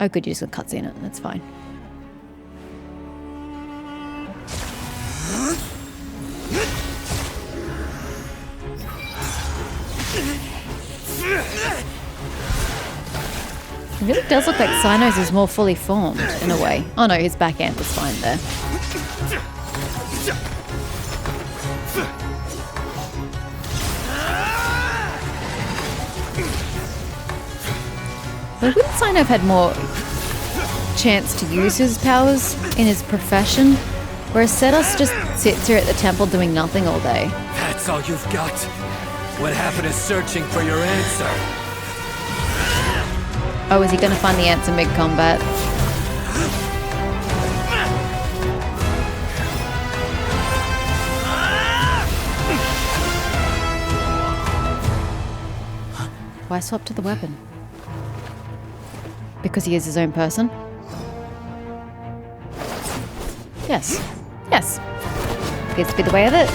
Oh, good, you just got cutscene it. That's fine. It really does look like Cynos is more fully formed, in a way. Oh no, his back end was fine there. But wouldn't Cyno have had more chance to use his powers in his profession? Whereas Setos just sits here at the temple doing nothing all day. That's all you've got? What happened is searching for your answer. Oh, is he going to find the answer mid-combat? Why swap to the weapon? Because he is his own person? Yes. Yes. Appears to be the way of it.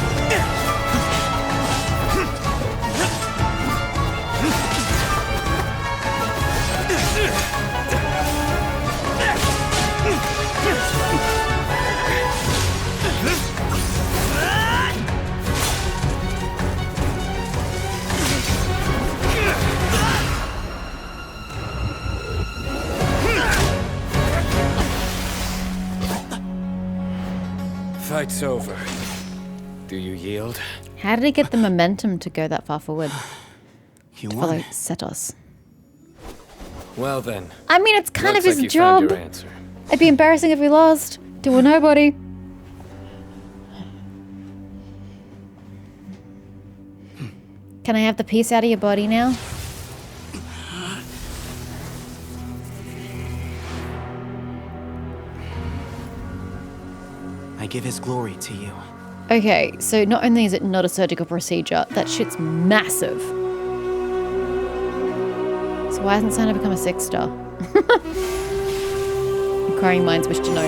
Fight's over. Do you yield? How did he get the momentum to go that far forward? You To follow won. Setos. Well then. I mean, it's kind of looks his like you found job. your answer. It'd be embarrassing if we lost to a nobody. Can I have the piece out of your body now? I give his glory to you. Okay, so not only is it not a surgical procedure, that shit's massive. So why hasn't Santa become a 6-star? Inquiring minds wish to know.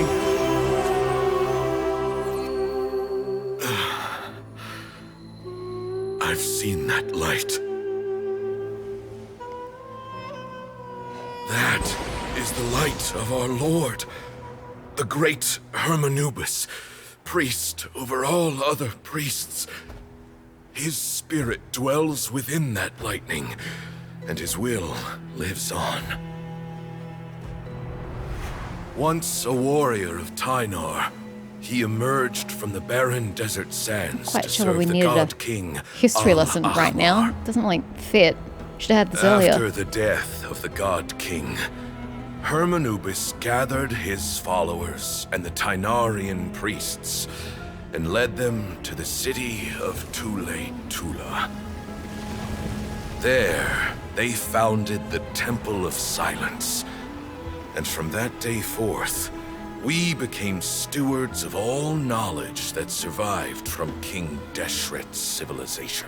I've seen that light. That is the light of our Lord, the great Hermanubis, priest over all other priests. His spirit dwells within that lightning, and his will lives on. Once a warrior of Tynar, he emerged from the barren desert sands Quite to sure serve we the needed a god king history Al lesson right now. Ahmar. Doesn't like fit. Should have had this After earlier. the death of the god king, Hermanubis gathered his followers and the Tainarian priests and led them to the city of Tula. There, they founded the Temple of Silence. And from that day forth, we became stewards of all knowledge that survived from King Deshret's civilization.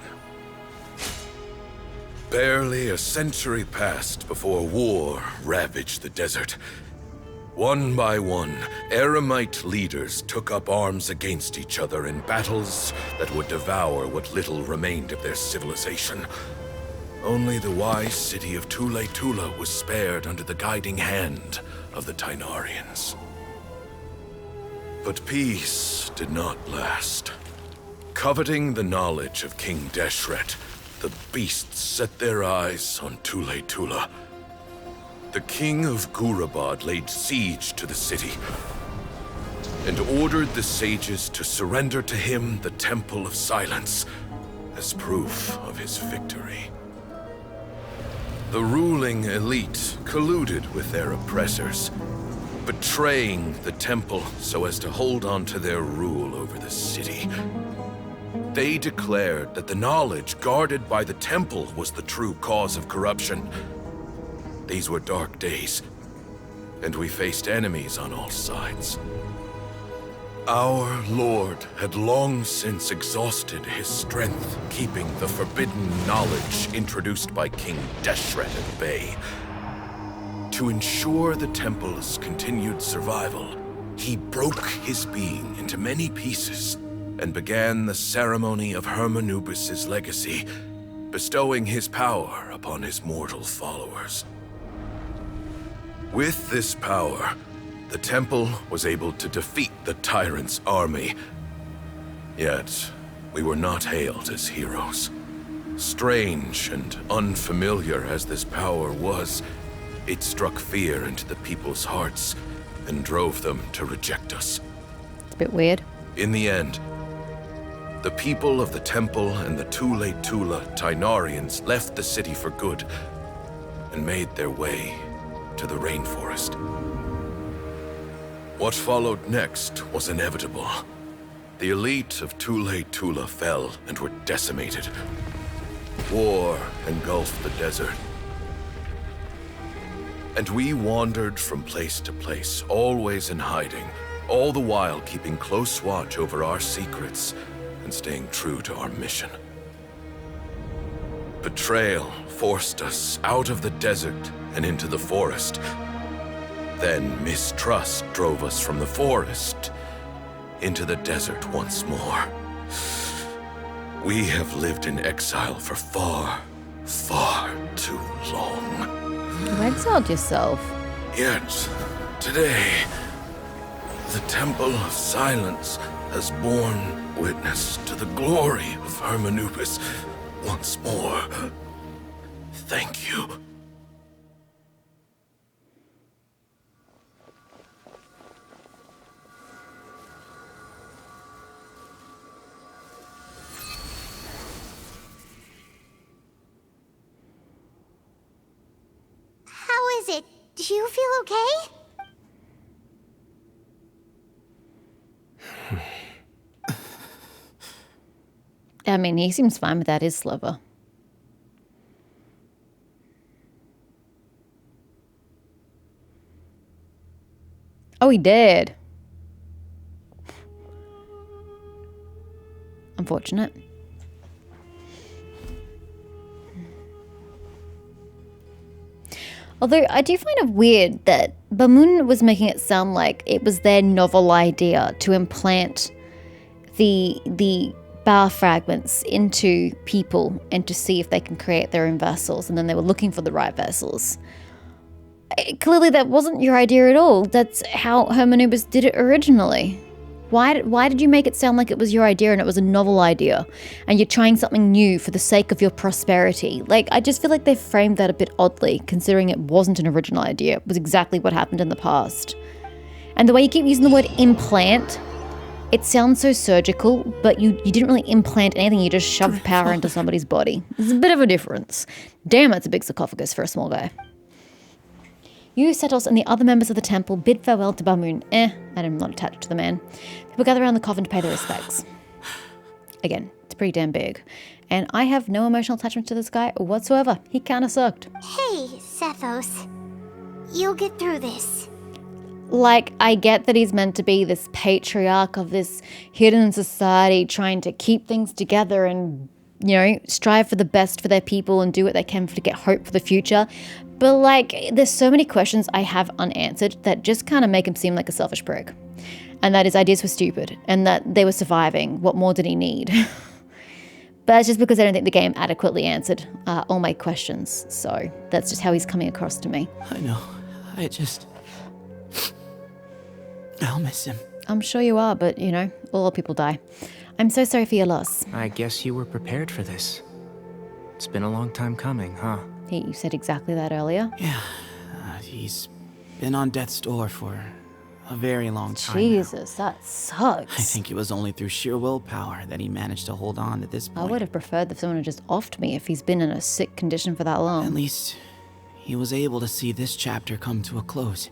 Barely a century passed before war ravaged the desert. One by one, Eremite leaders took up arms against each other in battles that would devour what little remained of their civilization. Only the wise city of Tula was spared under the guiding hand of the Tainarians. But peace did not last. Coveting the knowledge of King Deshret, the beasts set their eyes on Tula. The king of Gurabad laid siege to the city and ordered the sages to surrender to him the Temple of Silence as proof of his victory. The ruling elite colluded with their oppressors, betraying the temple so as to hold on to their rule over the city. They declared that the knowledge guarded by the temple was the true cause of corruption. These were dark days, and we faced enemies on all sides. Our Lord had long since exhausted his strength, keeping the forbidden knowledge introduced by King Deshret at bay. To ensure the temple's continued survival, he broke his being into many pieces and began the ceremony of Hermanubis' legacy, bestowing his power upon his mortal followers. With this power, the temple was able to defeat the tyrant's army. Yet, we were not hailed as heroes. Strange and unfamiliar as this power was, it struck fear into the people's hearts and drove them to reject us. It's a bit weird. In the end, the people of the temple and the Tule Tula Tainarians left the city for good and made their way to the rainforest. What followed next was inevitable. The elite of Tule Tula fell and were decimated. War engulfed the desert. And we wandered from place to place, always in hiding, all the while keeping close watch over our secrets and staying true to our mission. Betrayal forced us out of the desert and into the forest. Then mistrust drove us from the forest into the desert once more. We have lived in exile for far, far too long. You exiled yourself. Yet, today, the Temple of Silence has borne witness to the glory of Hermanupis once more. Thank you. How is it? Do you feel okay? I mean, he seems fine without his sliver. Oh, he did. Unfortunate. Although I do find it weird that Bamun was making it sound like it was their novel idea to implant the bar fragments into people and to see if they can create their own vessels, and then they were looking for the right vessels. Clearly that wasn't your idea at all. That's how Hermanubis did it originally. Why did you make it sound like it was your idea and it was a novel idea and you're trying something new for the sake of your prosperity? Like, I just feel like they framed that a bit oddly, considering it wasn't an original idea. It was exactly what happened in the past. And the way you keep using the word implant, it sounds so surgical, but you didn't really implant anything, you just shoved power into somebody's body. There's a bit of a difference. Damn, that's a big sarcophagus for a small guy. You, Setos, and the other members of the temple bid farewell to Bamun. I'm not attached to the man. People gather around the coffin to pay their respects. Again, it's pretty damn big. And I have no emotional attachment to this guy whatsoever. He kinda sucked. Hey, Sethos. You'll get through this. Like, I get that he's meant to be this patriarch of this hidden society trying to keep things together and, you know, strive for the best for their people and do what they can to get hope for the future. But, like, there's so many questions I have unanswered that just kind of make him seem like a selfish prick. And that his ideas were stupid and that they were surviving. What more did he need? But that's just because I don't think the game adequately answered all my questions. So that's just how he's coming across to me. I know. I'll miss him. I'm sure you are, but, you know, all people die. I'm so sorry for your loss. I guess you were prepared for this. It's been a long time coming, huh? You said exactly that earlier. Yeah, he's been on death's door for a very long time Jesus, that sucks. I think it was only through sheer willpower that he managed to hold on to this point. I would have preferred if someone had just offed me if he's been in a sick condition for that long. At least he was able to see this chapter come to a close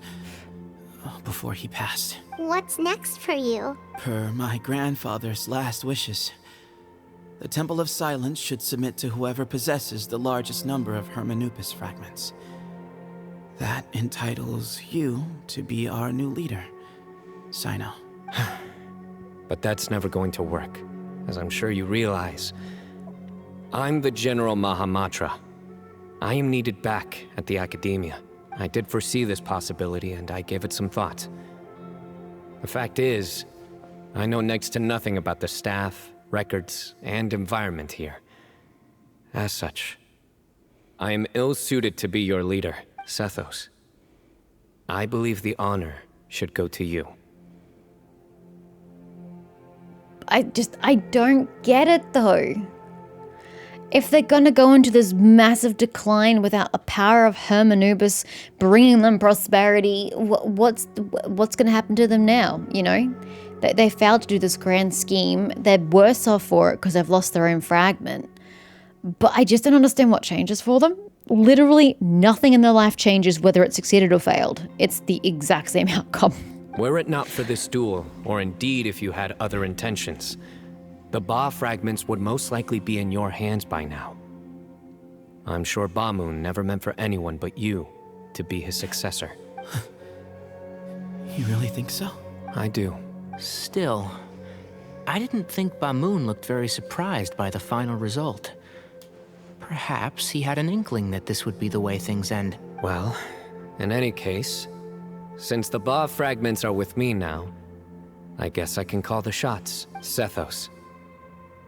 before he passed. What's next for you? Per my grandfather's last wishes, the Temple of Silence should submit to whoever possesses the largest number of Hermanupis fragments. That entitles you to be our new leader, Sino. But that's never going to work, as I'm sure you realize. I'm the General Mahamatra. I am needed back at the Academia. I did foresee this possibility, and I gave it some thought. The fact is, I know next to nothing about the staff, records, and environment here. As such, I am ill-suited to be your leader, Sethos. I believe the honor should go to you. I don't get it though. If they're gonna go into this massive decline without the power of Hermanubis bringing them prosperity, what's gonna happen to them now, you know? They failed to do this grand scheme. They're worse off for it because they've lost their own fragment. But I just don't understand what changes for them. Literally nothing in their life changes whether it succeeded or failed. It's the exact same outcome. Were it not for this duel, or indeed if you had other intentions, the Ba fragments would most likely be in your hands by now. I'm sure Bamoon never meant for anyone but you to be his successor. You really think so? I do. Still, I didn't think Bamoon looked very surprised by the final result. Perhaps he had an inkling that this would be the way things end. Well, in any case, since the Ba fragments are with me now, I guess I can call the shots. Sethos,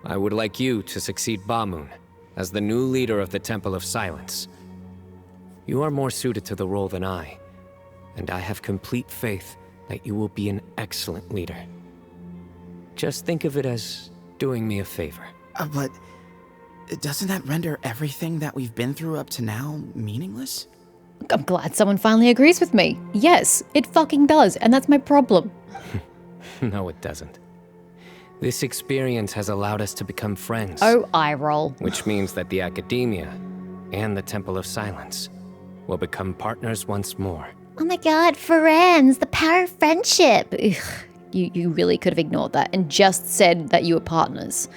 I would like you to succeed Bamoon as the new leader of the Temple of Silence. You are more suited to the role than I, and I have complete faith that you will be an excellent leader. Just think of it as doing me a favor. But doesn't that render everything that we've been through up to now meaningless? I'm glad someone finally agrees with me. Yes, it fucking does, and that's my problem. No, it doesn't. This experience has allowed us to become friends. Oh, eye roll. Which means that the Academia and the Temple of Silence will become partners once more. Oh my god, friends, the power of friendship. Ugh, you really could have ignored that and just said that you were partners.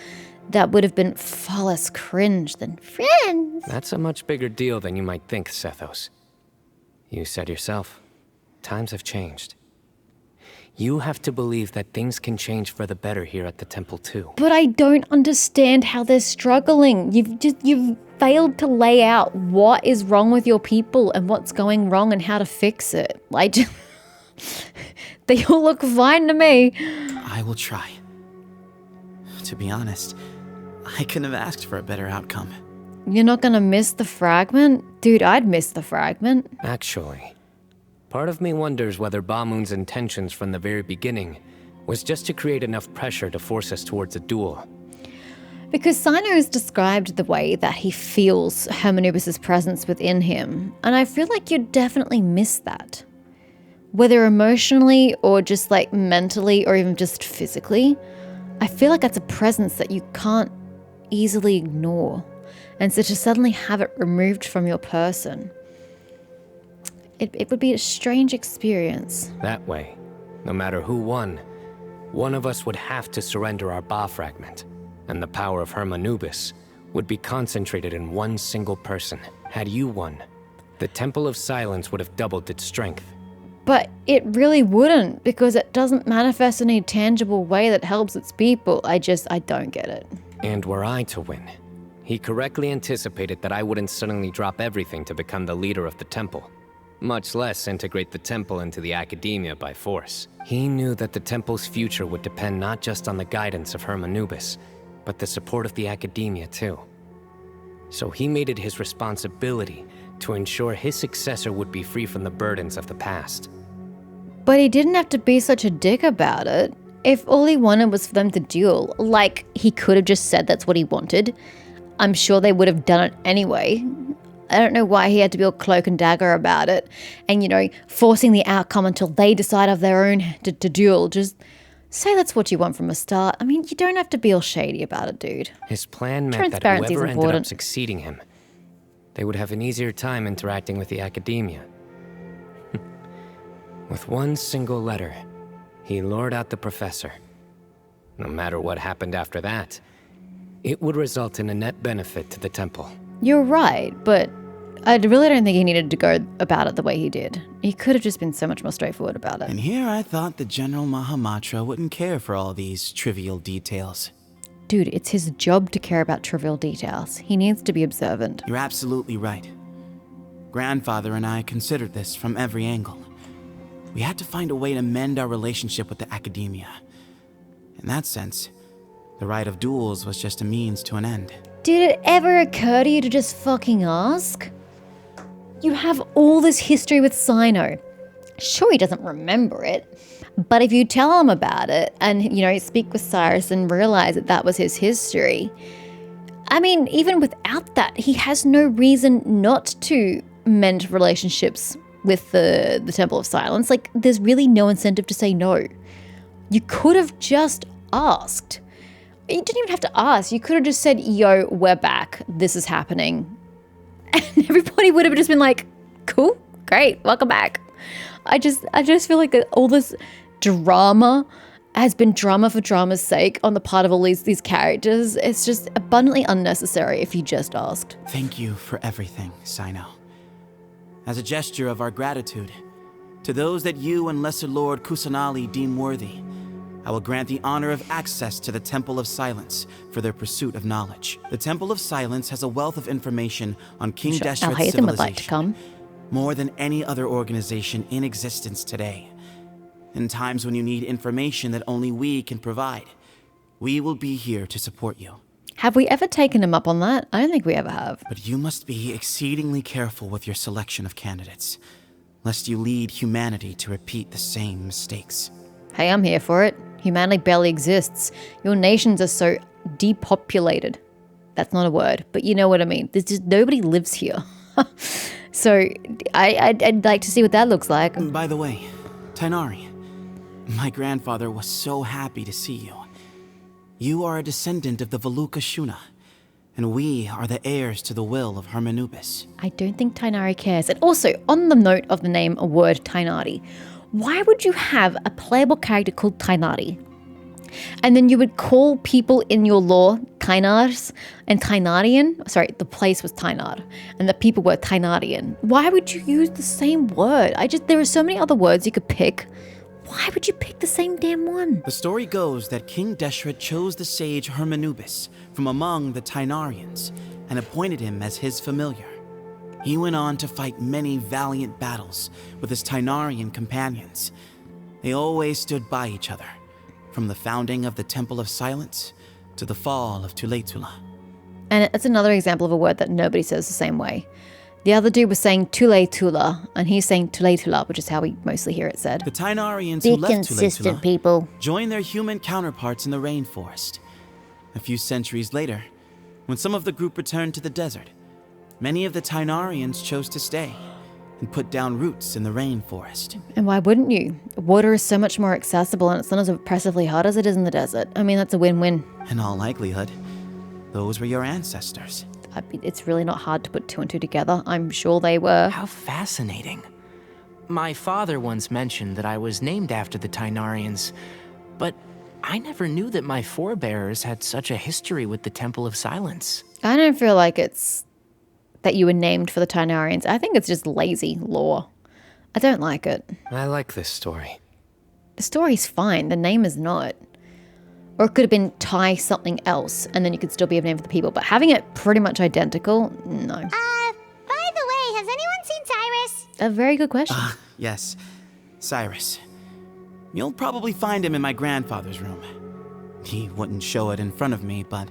That would have been far less cringe than friends. That's a much bigger deal than you might think, Sethos. You said yourself, times have changed. You have to believe that things can change for the better here at the temple too. But I don't understand how they're struggling. You've failed to lay out what is wrong with your people and what's going wrong and how to fix it. They all look fine to me. I will try. To be honest, I couldn't have asked for a better outcome. You're not gonna miss the fragment? Dude, I'd miss the fragment. Actually, part of me wonders whether Bamoon's intentions from the very beginning was just to create enough pressure to force us towards a duel. Because Sino has described the way that he feels Hermanubis' presence within him, and I feel like you'd definitely miss that. Whether emotionally or just mentally or even just physically, I feel like that's a presence that you can't easily ignore. And so to suddenly have it removed from your person, it would be a strange experience. That way, no matter who won, one of us would have to surrender our Ba fragment, and the power of Hermanubis would be concentrated in one single person. Had you won, the Temple of Silence would have doubled its strength. But it really wouldn't, because it doesn't manifest in a tangible way that helps its people. I don't get it. And were I to win, he correctly anticipated that I wouldn't suddenly drop everything to become the leader of the temple, much less integrate the temple into the Academia by force. He knew that the temple's future would depend not just on the guidance of Hermanubis, but the support of the Academia too. So he made it his responsibility to ensure his successor would be free from the burdens of the past. But he didn't have to be such a dick about it. If all he wanted was for them to duel, he could have just said that's what he wanted. I'm sure they would have done it anyway. I don't know why he had to be all cloak and dagger about it and, forcing the outcome until they decide of their own to duel. Just say that's what you want from the start. I mean, you don't have to be all shady about it, dude. His plan meant that Transparency is whoever ended important. up succeeding him, they would have an easier time interacting with the Academia. With one single letter, he lured out the professor. No matter what happened after that, it would result in a net benefit to the temple. You're right, but I really don't think he needed to go about it the way he did. He could have just been so much more straightforward about it. And here I thought the General Mahamatra wouldn't care for all these trivial details. Dude, it's his job to care about trivial details. He needs to be observant. You're absolutely right. Grandfather and I considered this from every angle. We had to find a way to mend our relationship with the Academia. In that sense, the right of duels was just a means to an end. Did it ever occur to you to just fucking ask? You have all this history with Sino. Sure, he doesn't remember it, but if you tell him about it and, speak with Cyrus and realize that that was his history, I mean, even without that, he has no reason not to mend relationships with the Temple of Silence. Like, there's really no incentive to say no. You could have just asked. You didn't even have to ask. You could have just said, yo, we're back. This is happening. And everybody would have just been like, cool, great, welcome back. I just feel like all this drama has been drama for drama's sake on the part of all these characters. It's just abundantly unnecessary if you just asked. Thank you for everything, Sino. As a gesture of our gratitude, to those that you and Lesser Lord Kusanali deem worthy, I will grant the honor of access to the Temple of Silence for their pursuit of knowledge. The Temple of Silence has a wealth of information on King Deshret's Al-Haytham would like to civilization, come. more than any other organization in existence today. In times when you need information that only we can provide, we will be here to support you. Have we ever taken him up on that? I don't think we ever have. But you must be exceedingly careful with your selection of candidates, lest you lead humanity to repeat the same mistakes. Hey, I'm here for it. Humanity barely exists. Your nations are so depopulated. That's not a word, but you know what I mean. There's just nobody lives here. So I'd like to see what that looks like. By the way, Tainari, my grandfather was so happy to see you. You are a descendant of the Veluca Shuna, and we are the heirs to the will of Hermanubis. I don't think Tainari cares. And also, on the note of the name, a word Tainari, why would you have a playable character called Tainari? And then you would call people in your lore Tainars and Tainarian. Sorry, the place was Tainar and the people were Tainarian. Why would you use the same word? There are so many other words you could pick. Why would you pick the same damn one? The story goes that King Deshret chose the sage Hermanubis from among the Tainarians and appointed him as his familiar. He went on to fight many valiant battles with his Tainarian companions. They always stood by each other, from the founding of the Temple of Silence to the fall of Tuletula. And it's another example of a word that nobody says the same way. The other dude was saying Tuletula, and he's saying Tuletula, which is how we mostly hear it said. The Tainarians who Be left consistent, Tuletula people. joined their human counterparts in the rainforest. A few centuries later, when some of the group returned to the desert, many of the Tainarians chose to stay and put down roots in the rainforest. And why wouldn't you? Water is so much more accessible and it's not as oppressively hot as it is in the desert. I mean, that's a win-win. In all likelihood, those were your ancestors. It's really not hard to put two and two together. I'm sure they were. How fascinating. My father once mentioned that I was named after the Tainarians, but I never knew that my forebears had such a history with the Temple of Silence. I don't feel like it's that you were named for the Tainarians. I think it's just lazy lore. I don't like it. I like this story. The story's fine. The name is not. Or it could have been Tai something else, and then you could still be a name for the people. But having it pretty much identical, no. By the way, has anyone seen Cyrus? A very good question. Yes, Cyrus. You'll probably find him in my grandfather's room. He wouldn't show it in front of me, but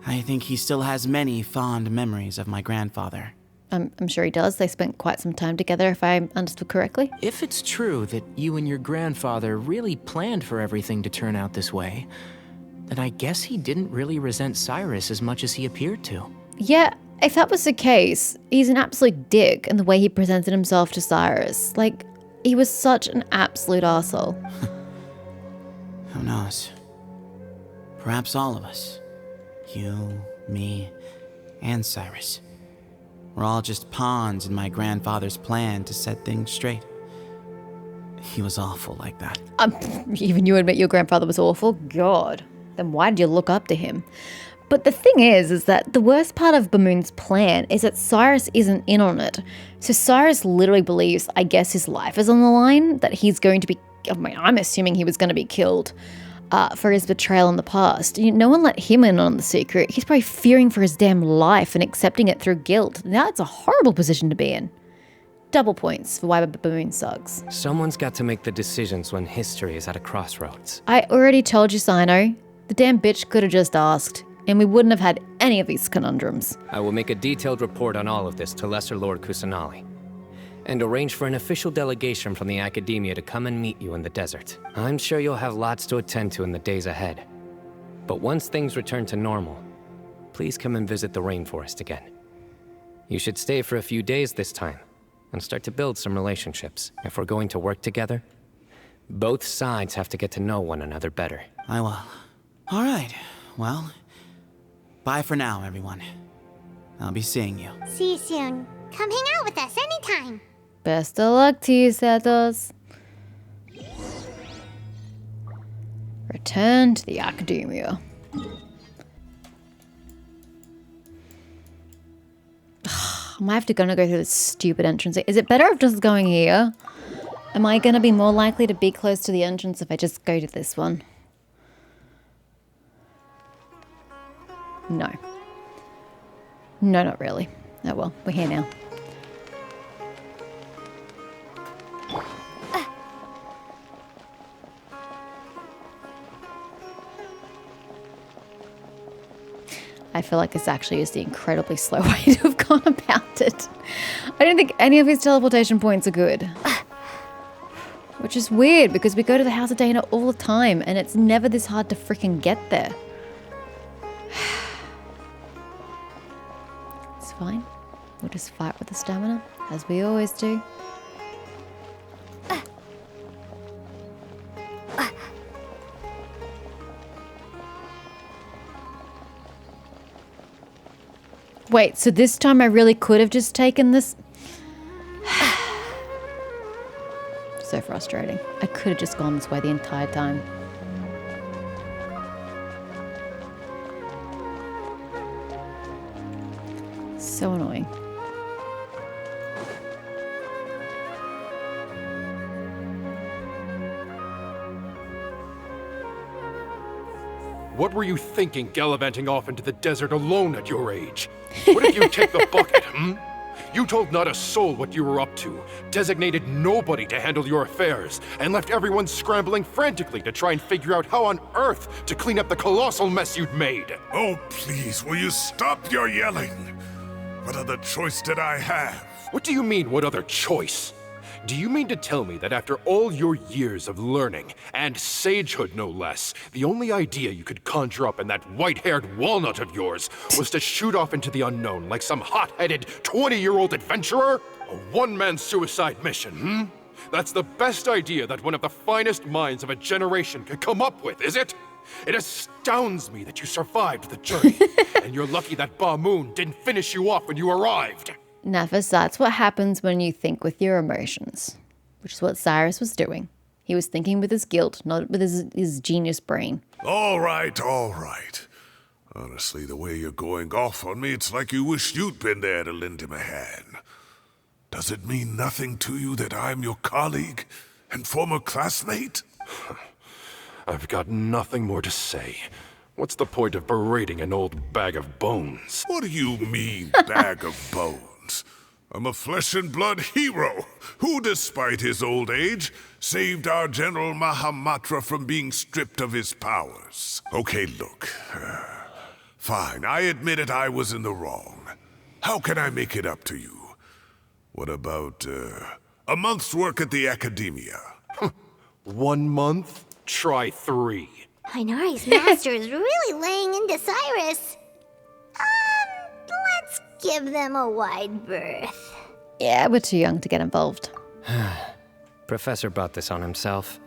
I think he still has many fond memories of my grandfather. I'm sure he does. They spent quite some time together, if I understood correctly. If it's true that you and your grandfather really planned for everything to turn out this way, then I guess he didn't really resent Cyrus as much as he appeared to. Yeah, if that was the case, he's an absolute dick in the way he presented himself to Cyrus. Like, he was such an absolute arsehole. Who knows? Perhaps all of us. You, me, and Cyrus. We're all just pawns in my grandfather's plan to set things straight. He was awful like that. Even you admit your grandfather was awful? God. Then why did you look up to him? But the thing is that the worst part of Bamoon's plan is that Cyrus isn't in on it. So Cyrus literally believes, I guess his life is on the line, that he's going to be, I'm assuming he was going to be killed for his betrayal in the past. No one let him in on the secret. He's probably fearing for his damn life and accepting it through guilt. Now it's a horrible position to be in. Double points for why Bamoon sucks. Someone's got to make the decisions when history is at a crossroads. I already told you, Sino. The damn bitch could have just asked, and we wouldn't have had any of these conundrums. I will make a detailed report on all of this to Lesser Lord Kusanali. and arrange for an official delegation from the Academia to come and meet you in the desert. I'm sure you'll have lots to attend to in the days ahead. But once things return to normal, please come and visit the rainforest again. You should stay for a few days this time, and start to build some relationships. If we're going to work together, both sides have to get to know one another better. I will. All right. Well, bye for now, everyone. I'll be seeing you. See you soon. Come hang out with us anytime. Best of luck to you, Sethos. Return to the Academia. I might have to go through this stupid entrance. Is it better if just going here? Am I going to be more likely to be close to the entrance if I just go to this one? No. No, not really. Oh well, we're here now. I feel like this actually is the incredibly slow way to have gone about it. I don't think any of his teleportation points are good. Which is weird, because we go to the House of Dana all the time, and it's never this hard to freaking get there. It's fine. We'll just fight with the stamina, as we always do. Wait, so this time I really could have just taken this? So frustrating. I could have just gone this way the entire time. So annoying. What were you thinking, gallivanting off into the desert alone at your age? What if you take the bucket, You told not a soul what you were up to, designated nobody to handle your affairs, and left everyone scrambling frantically to try and figure out how on earth to clean up the colossal mess you'd made. Oh, please, will you stop your yelling? What other choice did I have? What do you mean, what other choice? Do you mean to tell me that after all your years of learning, and sagehood no less, the only idea you could conjure up in that white-haired walnut of yours was to shoot off into the unknown like some hot-headed 20-year-old adventurer? A one-man suicide mission, That's the best idea that one of the finest minds of a generation could come up with, is it? It astounds me that you survived the journey, and you're lucky that Ba Moon didn't finish you off when you arrived. Nefis, that's what happens when you think with your emotions, which is what Cyrus was doing. He was thinking with his guilt, not with his genius brain. All right, all right. Honestly, the way you're going off on me, it's like you wish you'd been there to lend him a hand. Does it mean nothing to you that I'm your colleague and former classmate? I've got nothing more to say. What's the point of berating an old bag of bones? What do you mean, bag of bones? I'm a flesh-and-blood hero who, despite his old age, saved our General Mahamatra from being stripped of his powers. Okay, look. Fine, I admit it, I was in the wrong. How can I make it up to you? What about, a month's work at the Academia? 1 month? Try 3. Inari's master is really laying into Cyrus. Let's give them a wide berth. Yeah, we're too young to get involved. Professor brought this on himself.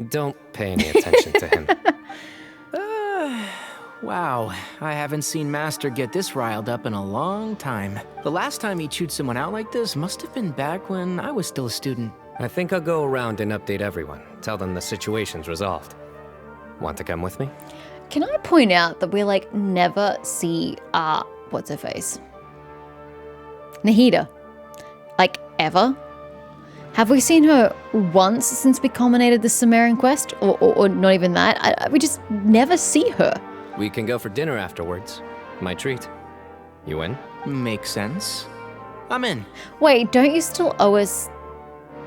Don't pay any attention to him. Wow, I haven't seen Master get this riled up in a long time. The last time he chewed someone out like this must have been back when I was still a student. I think I'll go around and update everyone. Tell them the situation's resolved. Want to come with me? Can I point out that we never see what's her face? Nahida. Ever? Have we seen her once since we culminated the Sumerian quest? Or not even that? We just never see her. We can go for dinner afterwards. My treat. You in? Makes sense. I'm in. Wait, don't you still owe us...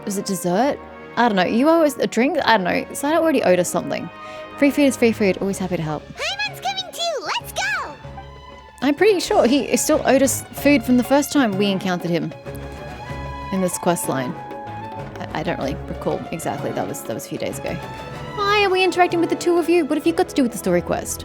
Was it dessert? I don't know. You owe us a drink? I don't know. Saito already owed us something. Free food is free food. Always happy to help. Hyman's coming too! Let's go! I'm pretty sure he still owed us food from the first time we encountered him. in this quest line. I don't really recall exactly. That was a few days ago. Why are we interacting with the two of you? What have you got to do with the story quest?